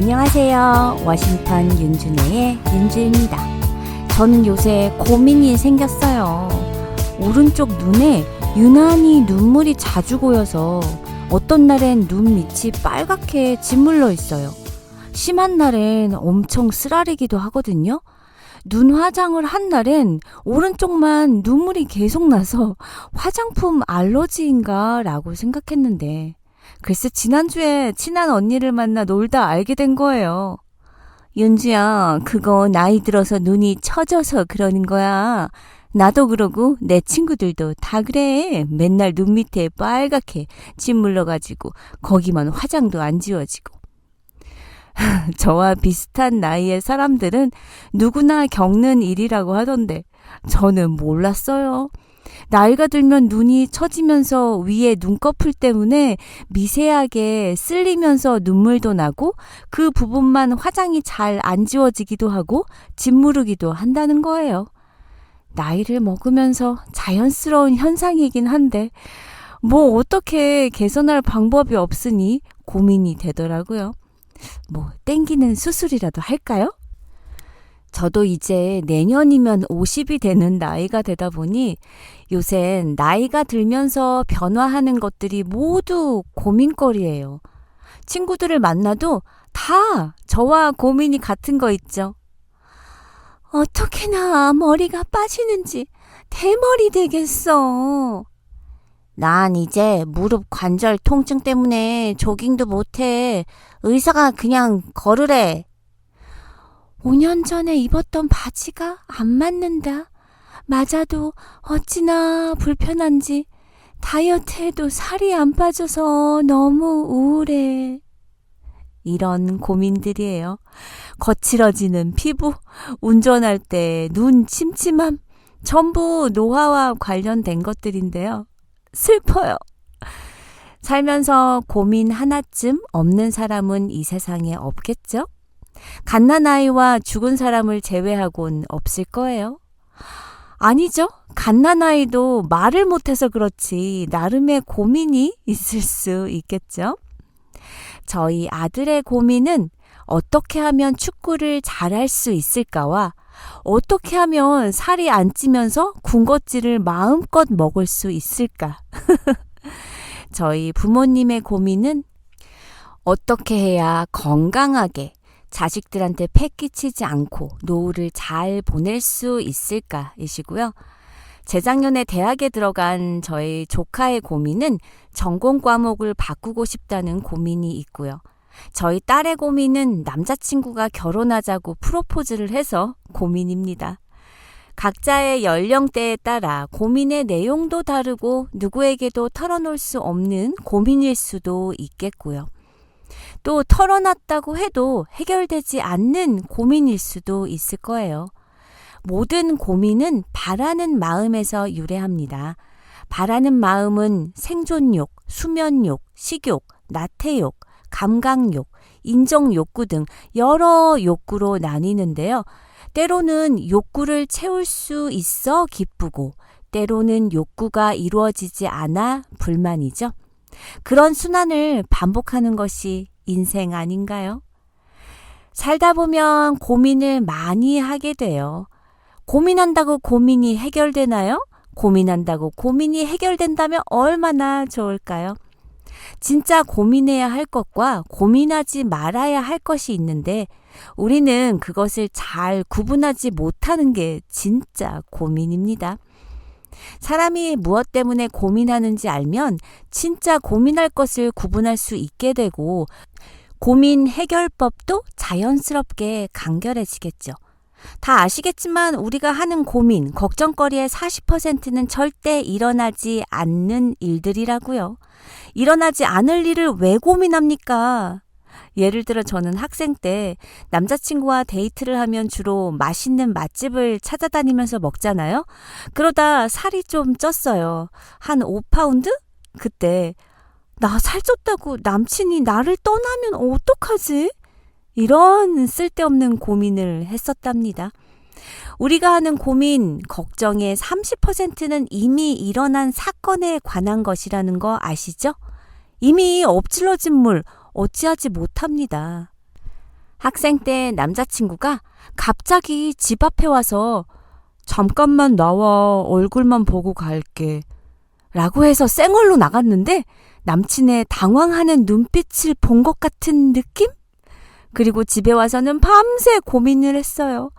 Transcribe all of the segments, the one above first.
안녕하세요. 워싱턴 윤준혜의 윤주입니다. 저는 요새 고민이 생겼어요. 오른쪽 눈에 유난히 눈물이 자주 고여서 어떤 날엔 눈 밑이 빨갛게 짓물러 있어요. 심한 날엔 엄청 쓰라리기도 하거든요. 눈 화장을 한 날엔 오른쪽만 눈물이 계속 나서 화장품 알러지인가 라고 생각했는데 글쎄 지난주에 친한 언니를 만나 놀다 알게 된 거예요. 윤주야, 그거 나이 들어서 눈이 처져서 그러는 거야. 나도 그러고 내 친구들도 다 그래. 맨날 눈 밑에 빨갛게 짓물러가지고 거기만 화장도 안 지워지고. 저와 비슷한 나이의 사람들은 누구나 겪는 일이라고 하던데 저는 몰랐어요. 나이가 들면 눈이 처지면서 위에 눈꺼풀 때문에 미세하게 쓸리면서 눈물도 나고 그 부분만 화장이 잘 안 지워지기도 하고 짓무르기도 한다는 거예요. 나이를 먹으면서 자연스러운 현상이긴 한데 뭐 어떻게 개선할 방법이 없으니 고민이 되더라고요. 뭐 땡기는 수술이라도 할까요? 저도 이제 내년이면 50이 되는 나이가 되다 보니 요샌 나이가 들면서 변화하는 것들이 모두 고민거리예요. 친구들을 만나도 다 저와 고민이 같은 거 있죠. 어떻게나 머리가 빠지는지 대머리 되겠어. 난 이제 무릎 관절 통증 때문에 조깅도 못해. 의사가 그냥 걸으래. 5년 전에 입었던 바지가 안 맞는다. 맞아도 어찌나 불편한지 다이어트해도 살이 안 빠져서 너무 우울해. 이런 고민들이에요. 거칠어지는 피부, 운전할 때 눈 침침함, 전부 노화와 관련된 것들인데요. 슬퍼요. 살면서 고민 하나쯤 없는 사람은 이 세상에 없겠죠? 갓난아이와 죽은 사람을 제외하곤 없을 거예요. 아니죠. 갓난아이도 말을 못해서 그렇지 나름의 고민이 있을 수 있겠죠. 저희 아들의 고민은 어떻게 하면 축구를 잘할 수 있을까와 어떻게 하면 살이 안 찌면서 군것질을 마음껏 먹을 수 있을까. 저희 부모님의 고민은 어떻게 해야 건강하게 자식들한테 폐 끼치지 않고 노후를 잘 보낼 수 있을까이시고요. 재작년에 대학에 들어간 저희 조카의 고민은 전공 과목을 바꾸고 싶다는 고민이 있고요. 저희 딸의 고민은 남자친구가 결혼하자고 프로포즈를 해서 고민입니다. 각자의 연령대에 따라 고민의 내용도 다르고 누구에게도 털어놓을 수 없는 고민일 수도 있겠고요. 또 털어놨다고 해도 해결되지 않는 고민일 수도 있을 거예요. 모든 고민은 바라는 마음에서 유래합니다. 바라는 마음은 생존욕, 수면욕, 식욕, 나태욕, 감각욕, 인정욕구 등 여러 욕구로 나뉘는데요. 때로는 욕구를 채울 수 있어 기쁘고 때로는 욕구가 이루어지지 않아 불만이죠. 그런 순환을 반복하는 것이 인생 아닌가요? 살다 보면 고민을 많이 하게 돼요. 고민한다고 고민이 해결되나요? 고민한다고 고민이 해결된다면 얼마나 좋을까요? 진짜 고민해야 할 것과 고민하지 말아야 할 것이 있는데 우리는 그것을 잘 구분하지 못하는 게 진짜 고민입니다. 사람이 무엇 때문에 고민하는지 알면 진짜 고민할 것을 구분할 수 있게 되고 고민 해결법도 자연스럽게 간결해지겠죠. 다 아시겠지만 우리가 하는 고민, 걱정거리의 40%는 절대 일어나지 않는 일들이라고요. 일어나지 않을 일을 왜 고민합니까? 예를 들어 저는 학생 때 남자친구와 데이트를 하면 주로 맛있는 맛집을 찾아다니면서 먹잖아요. 그러다 살이 좀 쪘어요. 한 5파운드? 그때 나 살쪘다고 남친이 나를 떠나면 어떡하지? 이런 쓸데없는 고민을 했었답니다. 우리가 하는 고민, 걱정의 30%는 이미 일어난 사건에 관한 것이라는 거 아시죠? 이미 엎질러진 물 어찌하지 못합니다. 학생 때 남자친구가 갑자기 집 앞에 와서 잠깐만 나와 얼굴만 보고 갈게 라고 해서 쌩얼로 나갔는데 남친의 당황하는 눈빛을 본 것 같은 느낌? 그리고 집에 와서는 밤새 고민을 했어요.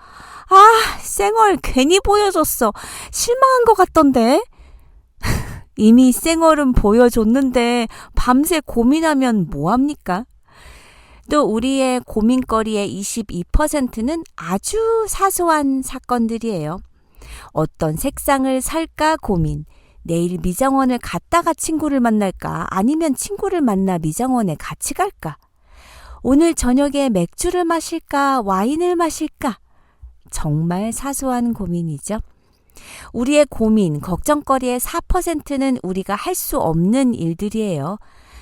아, 쌩얼 괜히 보여줬어. 실망한 것 같던데. 이미 쌩얼은 보여줬는데 밤새 고민하면 뭐합니까? 또 우리의 고민거리의 22%는 아주 사소한 사건들이에요. 어떤 색상을 살까 고민, 내일 미장원을 갔다가 친구를 만날까 아니면 친구를 만나 미장원에 같이 갈까? 오늘 저녁에 맥주를 마실까 와인을 마실까? 정말 사소한 고민이죠. 우리의 고민, 걱정거리의 4%는 우리가 할 수 없는 일들이에요.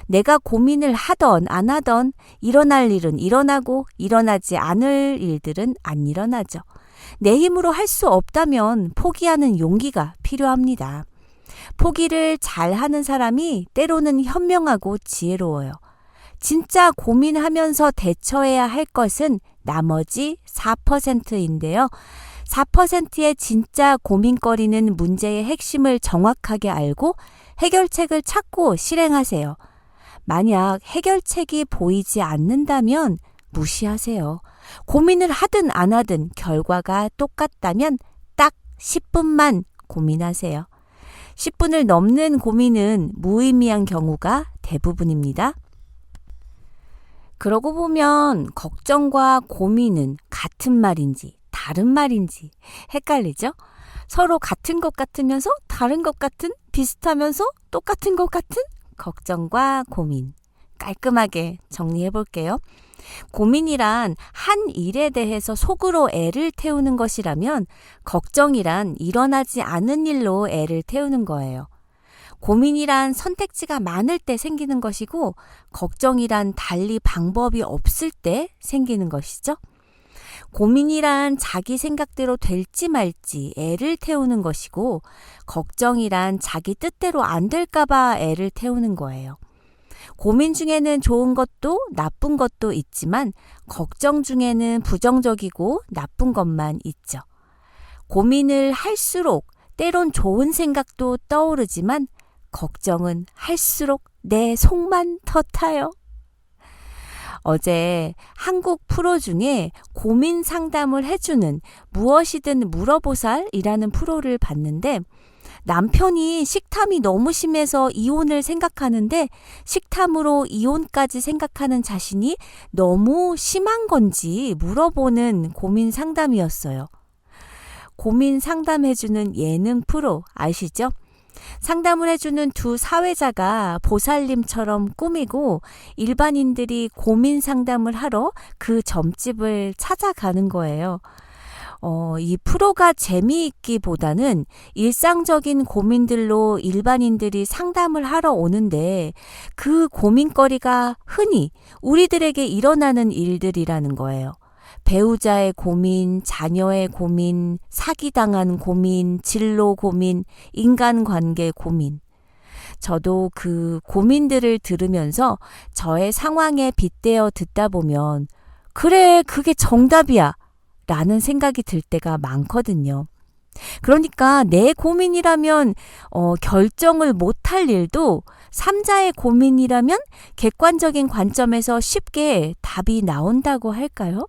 내가 고민을 하던 안 하던 일어날 일은 일어나고 일어나지 않을 일들은 안 일어나죠. 내 힘으로 할 수 없다면 포기하는 용기가 필요합니다. 포기를 잘하는 사람이 때로는 현명하고 지혜로워요. 진짜 고민하면서 대처해야 할 것은 나머지 4%인데요. 4%의 진짜 고민거리는 문제의 핵심을 정확하게 알고 해결책을 찾고 실행하세요. 만약 해결책이 보이지 않는다면 무시하세요. 고민을 하든 안 하든 결과가 똑같다면 딱 10분만 고민하세요. 10분을 넘는 고민은 무의미한 경우가 대부분입니다. 그러고 보면 걱정과 고민은 같은 말인지 다른 말인지 헷갈리죠? 서로 같은 것 같으면서 다른 것 같은, 비슷하면서 똑같은 것 같은 걱정과 고민. 깔끔하게 정리해 볼게요. 고민이란 한 일에 대해서 속으로 애를 태우는 것이라면 걱정이란 일어나지 않은 일로 애를 태우는 거예요. 고민이란 선택지가 많을 때 생기는 것이고 걱정이란 달리 방법이 없을 때 생기는 것이죠. 고민이란 자기 생각대로 될지 말지 애를 태우는 것이고 걱정이란 자기 뜻대로 안 될까봐 애를 태우는 거예요. 고민 중에는 좋은 것도 나쁜 것도 있지만 걱정 중에는 부정적이고 나쁜 것만 있죠. 고민을 할수록 때론 좋은 생각도 떠오르지만 걱정은 할수록 내 속만 더 타요. 어제 한국 프로 중에 고민 상담을 해주는 무엇이든 물어보살이라는 프로를 봤는데 남편이 식탐이 너무 심해서 이혼을 생각하는데 식탐으로 이혼까지 생각하는 자신이 너무 심한 건지 물어보는 고민 상담이었어요. 고민 상담해주는 예능 프로 아시죠? 상담을 해주는 두 사회자가 보살님처럼 꾸미고 일반인들이 고민 상담을 하러 그 점집을 찾아가는 거예요. 이 프로가 재미있기보다는 일상적인 고민들로 일반인들이 상담을 하러 오는데 그 고민거리가 흔히 우리들에게 일어나는 일들이라는 거예요. 배우자의 고민, 자녀의 고민, 사기당한 고민, 진로 고민, 인간관계 고민. 저도 그 고민들을 들으면서 저의 상황에 빗대어 듣다 보면 그래, 그게 정답이야 라는 생각이 들 때가 많거든요. 그러니까 내 고민이라면 결정을 못할 일도 3자의 고민이라면 객관적인 관점에서 쉽게 답이 나온다고 할까요?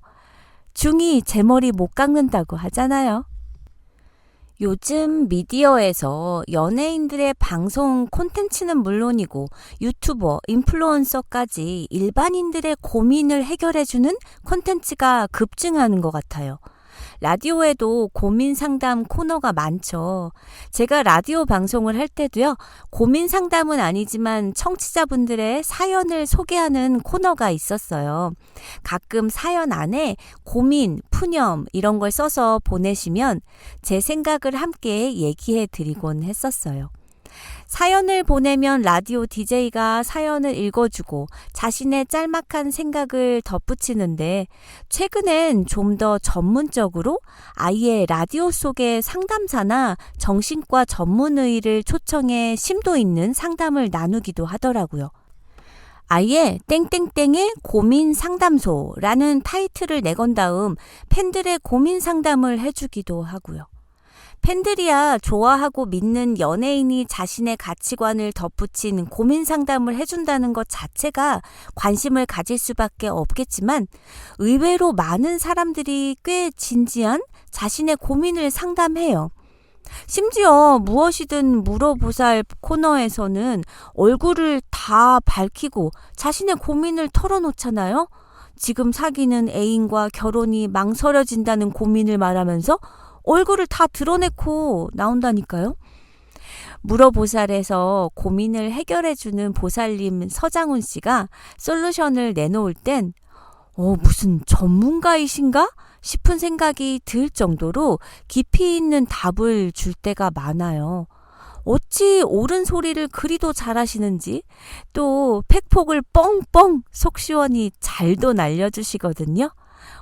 중이 제 머리 못 깎는다고 하잖아요. 요즘 미디어에서 연예인들의 방송 콘텐츠는 물론이고 유튜버, 인플루언서까지 일반인들의 고민을 해결해주는 콘텐츠가 급증하는 것 같아요. 라디오에도 고민 상담 코너가 많죠. 제가 라디오 방송을 할 때도요, 고민 상담은 아니지만 청취자분들의 사연을 소개하는 코너가 있었어요. 가끔 사연 안에 고민, 푸념 이런 걸 써서 보내시면 제 생각을 함께 얘기해 드리곤 했었어요. 사연을 보내면 라디오 DJ가 사연을 읽어주고 자신의 짤막한 생각을 덧붙이는데 최근엔 좀 더 전문적으로 아예 라디오 속의 상담사나 정신과 전문의를 초청해 심도 있는 상담을 나누기도 하더라고요. 아예 땡땡땡의 고민 상담소라는 타이틀을 내건 다음 팬들의 고민 상담을 해주기도 하고요. 팬들이야 좋아하고 믿는 연예인이 자신의 가치관을 덧붙인 고민 상담을 해준다는 것 자체가 관심을 가질 수밖에 없겠지만 의외로 많은 사람들이 꽤 진지한 자신의 고민을 상담해요. 심지어 무엇이든 물어보살 코너에서는 얼굴을 다 밝히고 자신의 고민을 털어놓잖아요. 지금 사귀는 애인과 결혼이 망설여진다는 고민을 말하면서 얼굴을 다 드러내고 나온다니까요. 물어보살에서 고민을 해결해주는 보살님 서장훈 씨가 솔루션을 내놓을 땐 무슨 전문가이신가? 싶은 생각이 들 정도로 깊이 있는 답을 줄 때가 많아요. 어찌 옳은 소리를 그리도 잘하시는지 또 팩폭을 뻥뻥 속 시원히 잘도 날려주시거든요.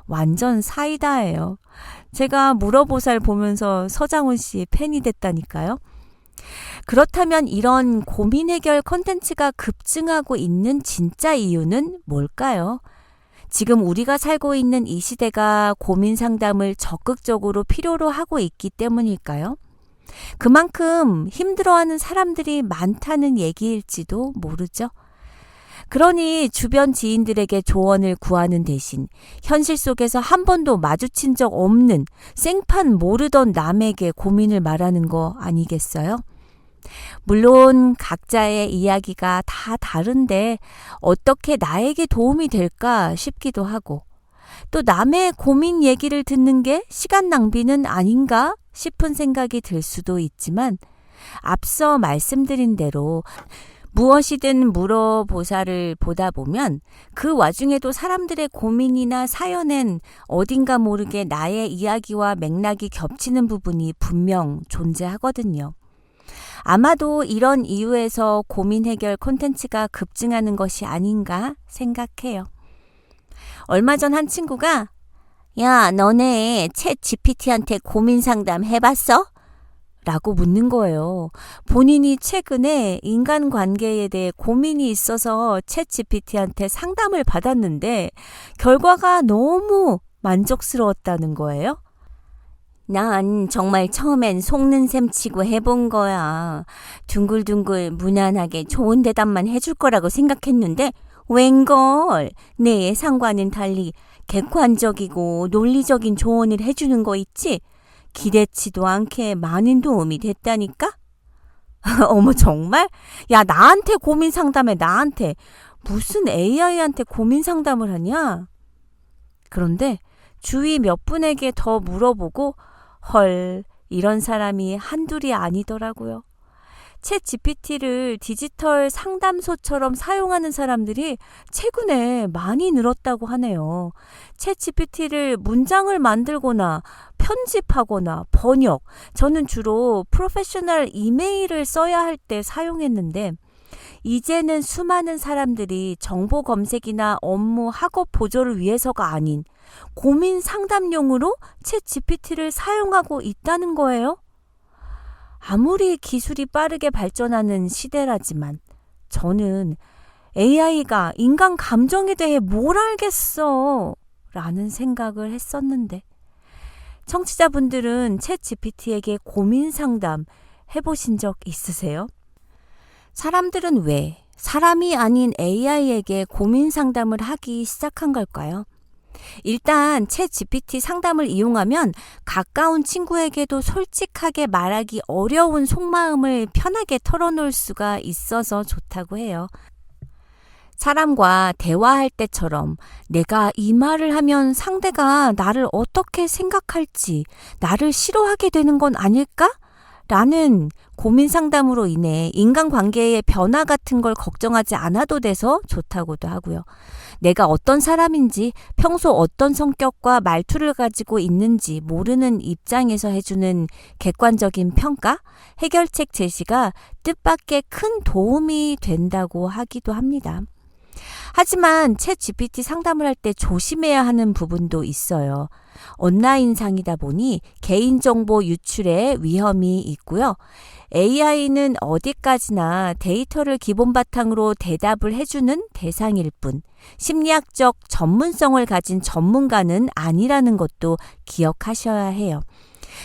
완전 사이다예요. 제가 물어보살 보면서 서장훈 씨 팬이 됐다니까요. 그렇다면 이런 고민 해결 콘텐츠가 급증하고 있는 진짜 이유는 뭘까요? 지금 우리가 살고 있는 이 시대가 고민 상담을 적극적으로 필요로 하고 있기 때문일까요? 그만큼 힘들어하는 사람들이 많다는 얘기일지도 모르죠. 그러니 주변 지인들에게 조언을 구하는 대신 현실 속에서 한 번도 마주친 적 없는 생판 모르던 남에게 고민을 말하는 거 아니겠어요? 물론 각자의 이야기가 다 다른데 어떻게 나에게 도움이 될까 싶기도 하고 또 남의 고민 얘기를 듣는 게 시간 낭비는 아닌가 싶은 생각이 들 수도 있지만 앞서 말씀드린 대로 무엇이든 물어보살을 보다 보면 그 와중에도 사람들의 고민이나 사연엔 어딘가 모르게 나의 이야기와 맥락이 겹치는 부분이 분명 존재하거든요. 아마도 이런 이유에서 고민 해결 콘텐츠가 급증하는 것이 아닌가 생각해요. 얼마 전 한 친구가 야, 너네 챗 GPT한테 고민 상담 해봤어? 라고 묻는 거예요. 본인이 최근에 인간관계에 대해 고민이 있어서 챗 GPT한테 상담을 받았는데 결과가 너무 만족스러웠다는 거예요. 난 정말 처음엔 속는 셈 치고 해본 거야. 둥글둥글 무난하게 좋은 대답만 해줄 거라고 생각했는데 웬걸 내 예상과는 달리 객관적이고 논리적인 조언을 해주는 거 있지? 기대치도 않게 많은 도움이 됐다니까? 어머 정말? 야 나한테 고민 상담해 나한테. 무슨 AI한테 고민 상담을 하냐? 그런데 주위 몇 분에게 더 물어보고 헐 이런 사람이 한둘이 아니더라고요. 챗 GPT를 디지털 상담소처럼 사용하는 사람들이 최근에 많이 늘었다고 하네요. 챗 GPT를 문장을 만들거나 편집하거나 번역, 저는 주로 프로페셔널 이메일을 써야 할 때 사용했는데 이제는 수많은 사람들이 정보 검색이나 업무 학업 보조를 위해서가 아닌 고민 상담용으로 챗 GPT를 사용하고 있다는 거예요. 아무리 기술이 빠르게 발전하는 시대라지만 저는 AI가 인간 감정에 대해 뭘 알겠어? 라는 생각을 했었는데 청취자분들은 챗 GPT에게 고민 상담 해보신 적 있으세요? 사람들은 왜 사람이 아닌 AI에게 고민 상담을 하기 시작한 걸까요? 일단 챗 GPT 상담을 이용하면 가까운 친구에게도 솔직하게 말하기 어려운 속마음을 편하게 털어놓을 수가 있어서 좋다고 해요. 사람과 대화할 때처럼 내가 이 말을 하면 상대가 나를 어떻게 생각할지, 나를 싫어하게 되는 건 아닐까? 라는 고민 상담으로 인해 인간관계의 변화 같은 걸 걱정하지 않아도 돼서 좋다고도 하고요. 내가 어떤 사람인지 평소 어떤 성격과 말투를 가지고 있는지 모르는 입장에서 해주는 객관적인 평가, 해결책 제시가 뜻밖의 큰 도움이 된다고 하기도 합니다. 하지만 챗 GPT 상담을 할 때 조심해야 하는 부분도 있어요. 온라인상이다 보니 개인정보 유출의 위험이 있고요. AI는 어디까지나 데이터를 기본 바탕으로 대답을 해주는 대상일 뿐, 심리학적 전문성을 가진 전문가는 아니라는 것도 기억하셔야 해요.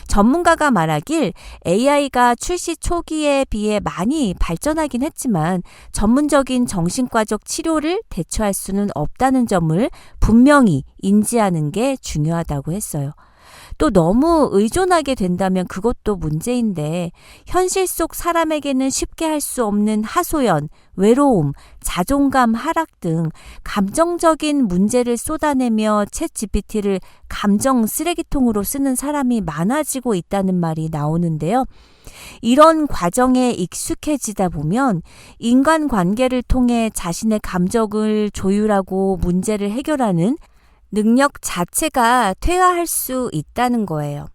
전문가가 말하길 AI가 출시 초기에 비해 많이 발전하긴 했지만 전문적인 정신과적 치료를 대처할 수는 없다는 점을 분명히 인지하는 게 중요하다고 했어요. 또 너무 의존하게 된다면 그것도 문제인데 현실 속 사람에게는 쉽게 할 수 없는 하소연, 외로움, 자존감 하락 등 감정적인 문제를 쏟아내며 챗 GPT를 감정 쓰레기통으로 쓰는 사람이 많아지고 있다는 말이 나오는데요. 이런 과정에 익숙해지다 보면 인간관계를 통해 자신의 감정을 조율하고 문제를 해결하는 능력 자체가 퇴화할 수 있다는 거예요.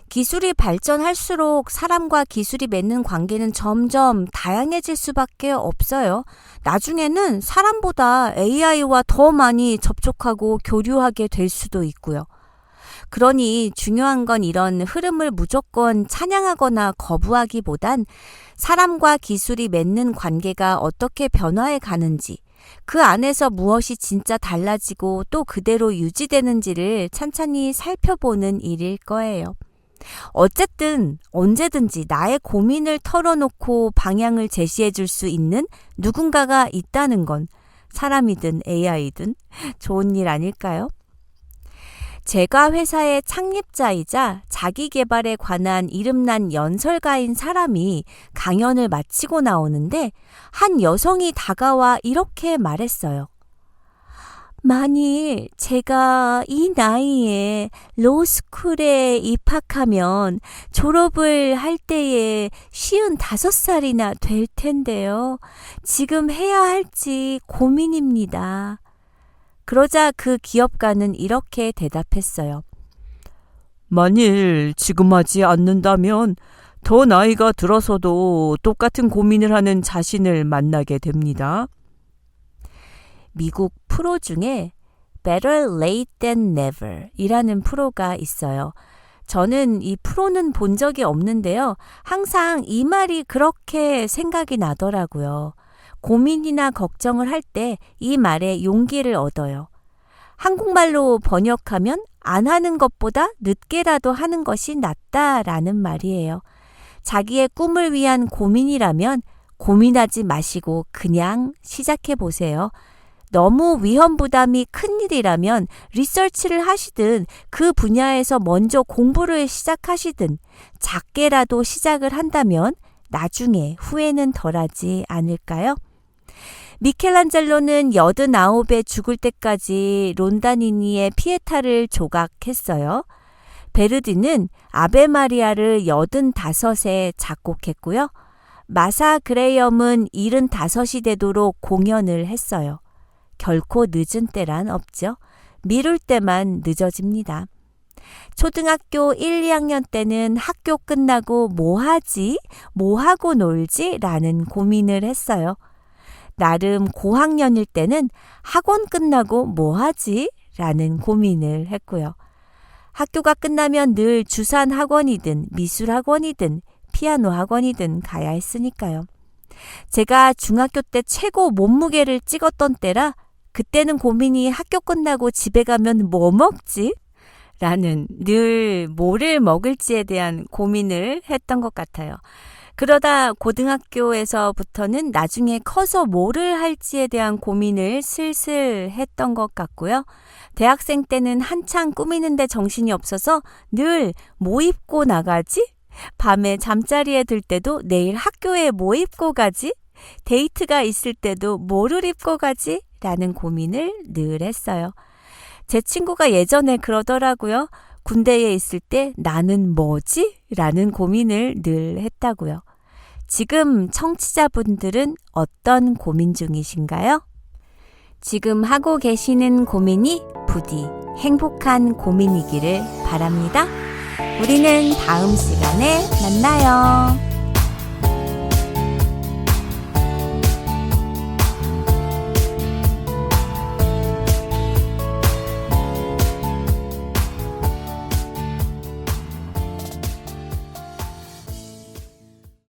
기술이 발전할수록 사람과 기술이 맺는 관계는 점점 다양해질 수밖에 없어요. 나중에는 사람보다 AI와 더 많이 접촉하고 교류하게 될 수도 있고요. 그러니 중요한 건 이런 흐름을 무조건 찬양하거나 거부하기보단 사람과 기술이 맺는 관계가 어떻게 변화해 가는지, 그 안에서 무엇이 진짜 달라지고 또 그대로 유지되는지를 찬찬히 살펴보는 일일 거예요. 어쨌든 언제든지 나의 고민을 털어놓고 방향을 제시해 줄 수 있는 누군가가 있다는 건 사람이든 AI든 좋은 일 아닐까요? 제가 회사의 창립자이자 자기 개발에 관한 이름난 연설가인 사람이 강연을 마치고 나오는데 한 여성이 다가와 이렇게 말했어요. 만일 제가 이 나이에 로스쿨에 입학하면 졸업을 할 때에 55살이나 될 텐데요. 지금 해야 할지 고민입니다. 그러자 그 기업가는 이렇게 대답했어요. 만일 지금 하지 않는다면 더 나이가 들어서도 똑같은 고민을 하는 자신을 만나게 됩니다. 미국 프로 중에 Better Late Than Never 이라는 프로가 있어요. 저는 이 프로는 본 적이 없는데요. 항상 이 말이 그렇게 생각이 나더라고요. 고민이나 걱정을 할 때 이 말에 용기를 얻어요. 한국말로 번역하면 안 하는 것보다 늦게라도 하는 것이 낫다라는 말이에요. 자기의 꿈을 위한 고민이라면 고민하지 마시고 그냥 시작해 보세요. 너무 위험 부담이 큰 일이라면 리서치를 하시든 그 분야에서 먼저 공부를 시작하시든 작게라도 시작을 한다면 나중에 후회는 덜하지 않을까요? 미켈란젤로는 89에 죽을 때까지 론다니니의 피에타를 조각했어요. 베르디는 아베 마리아를 85에 작곡했고요. 마사 그레이엄은 75이 되도록 공연을 했어요. 결코 늦은 때란 없죠. 미룰 때만 늦어집니다. 초등학교 1, 2학년 때는 학교 끝나고 뭐 하지? 뭐 하고 놀지? 라는 고민을 했어요. 나름 고학년일 때는 학원 끝나고 뭐 하지? 라는 고민을 했고요. 학교가 끝나면 늘 주산 학원이든 미술 학원이든 피아노 학원이든 가야 했으니까요. 제가 중학교 때 최고 몸무게를 찍었던 때라 그때는 고민이 학교 끝나고 집에 가면 뭐 먹지? 라는 늘 뭐를 먹을지에 대한 고민을 했던 것 같아요. 그러다 고등학교에서부터는 나중에 커서 뭐를 할지에 대한 고민을 슬슬 했던 것 같고요. 대학생 때는 한창 꾸미는데 정신이 없어서 늘 뭐 입고 나가지? 밤에 잠자리에 들 때도 내일 학교에 뭐 입고 가지? 데이트가 있을 때도 뭐를 입고 가지? 라는 고민을 늘 했어요. 제 친구가 예전에 그러더라고요. 군대에 있을 때 나는 뭐지? 라는 고민을 늘 했다고요. 지금 청취자분들은 어떤 고민 중이신가요? 지금 하고 계시는 고민이 부디 행복한 고민이기를 바랍니다. 우리는 다음 시간에 만나요.